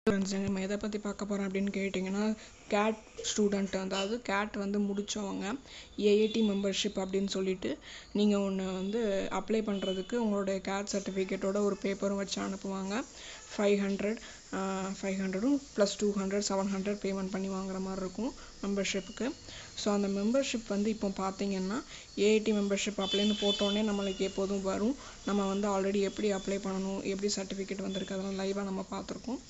நம்ம எதை பற்றி பார்க்க போகிறோம் அப்படின்னு கேட்டிங்கன்னா கேட் ஸ்டூடெண்ட், அதாவது கேட் வந்து முடித்தவங்க ஏஐடி மெம்பர்ஷிப் அப்படின்னு சொல்லிட்டு நீங்கள் ஒன்று வந்து அப்ளை பண்ணுறதுக்கு உங்களுடைய கேட் சர்டிஃபிகேட்டோட ஒரு பேப்பரும் வச்சு அனுப்புவாங்க. 500 ப்ளஸ் 200 700 பேமெண்ட் பண்ணி வாங்குற மாதிரி இருக்கும் மெம்பர்ஷிப்புக்கு. ஸோ அந்த மெம்பர்ஷிப் வந்து இப்போ பார்த்தீங்கன்னா ஏஐடி மெம்பர்ஷிப் அப்ளைன்னு போட்டோன்னே நம்மளுக்கு எப்போதும் வரும். நம்ம வந்து ஆல்ரெடி எப்படி அப்ளை பண்ணணும், எப்படி சர்டிஃபிகேட் வந்திருக்கு அதெல்லாம் லைவாக நம்ம பார்த்துருக்கோம்.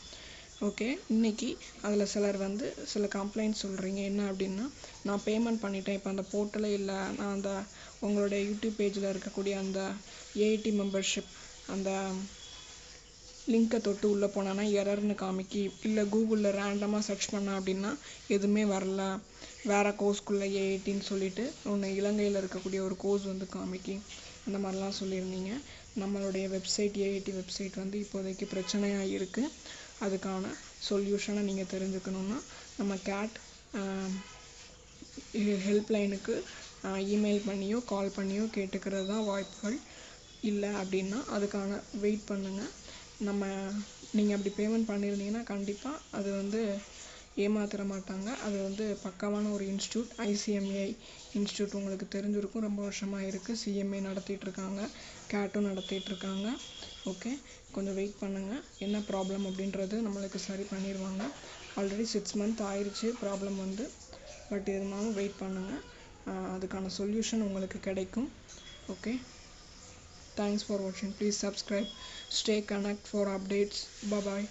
ஓகே, இன்றைக்கி அதில் சிலர் வந்து சில கம்ப்ளைண்ட் சொல்கிறீங்க. என்ன அப்படின்னா, நான் பேமெண்ட் பண்ணிட்டேன், இப்போ அந்த போர்ட்டலே இல்லை, நான் அந்த உங்களுடைய யூடியூப் பேஜில் இருக்கக்கூடிய அந்த ஏஐடி மெம்பர்ஷிப் அந்த லிங்க்கை தொட்டு உள்ளே போனேன்னா எரர்னு காமிக்கி, இல்லை கூகுளில் ரேண்டமாக சர்ச் பண்ணேன் அப்படின்னா எதுவுமே வரல, வேறு கோர்ஸ்க்குள்ளே ஏஐடின்னு சொல்லிட்டு ஒன்று இலங்கையில் இருக்கக்கூடிய ஒரு கோர்ஸ் வந்து காமிக்கி, அந்த மாதிரிலாம் சொல்லியிருந்தீங்க. நம்மளுடைய வெப்சைட் ஏஐடி வெப்சைட் வந்து இப்போதைக்கு பிரச்சனையாக இருக்குது. அதுக்கான சொல்யூஷனை நீங்கள் தெரிஞ்சுக்கணுன்னா நம்ம கேட் ஹெல்ப்லைனுக்கு இமெயில் பண்ணியோ கால் பண்ணியோ கேட்டுக்கிறது தான் வாய்ப்புகள். இல்லை அப்படின்னா அதுக்கான வெயிட் பண்ணுங்கள். நீங்கள் அப்படி பேமெண்ட் பண்ணியிருந்தீங்கன்னா கண்டிப்பாக அது வந்து ஏமாத்திர மாட்டாங்க. அது வந்து பக்காவான ஒரு இன்ஸ்டியூட், ஐசிஎம்ஏ இன்ஸ்டியூட் உங்களுக்கு தெரிஞ்சிருக்கும், ரொம்ப வருஷமாக இருக்குது. சிஎம்ஏ நடத்திட்டுருக்காங்க, கேட்டும் நடத்திட்டுருக்காங்க. ஓகே, கொஞ்சம் வெயிட் பண்ணுங்கள். என்ன ப்ராப்ளம் அப்படின்றது நம்மளுக்கு சரி பண்ணிடுவாங்க. ஆல்ரெடி 6 months ஆயிடுச்சு ப்ராப்ளம் வந்து. பட் இருந்தாலும் வெயிட் பண்ணுங்கள், அதுக்கான சொல்யூஷன் உங்களுக்கு கிடைக்கும். Okay, thanks for watching. Please subscribe, stay connect for updates. Bye bye.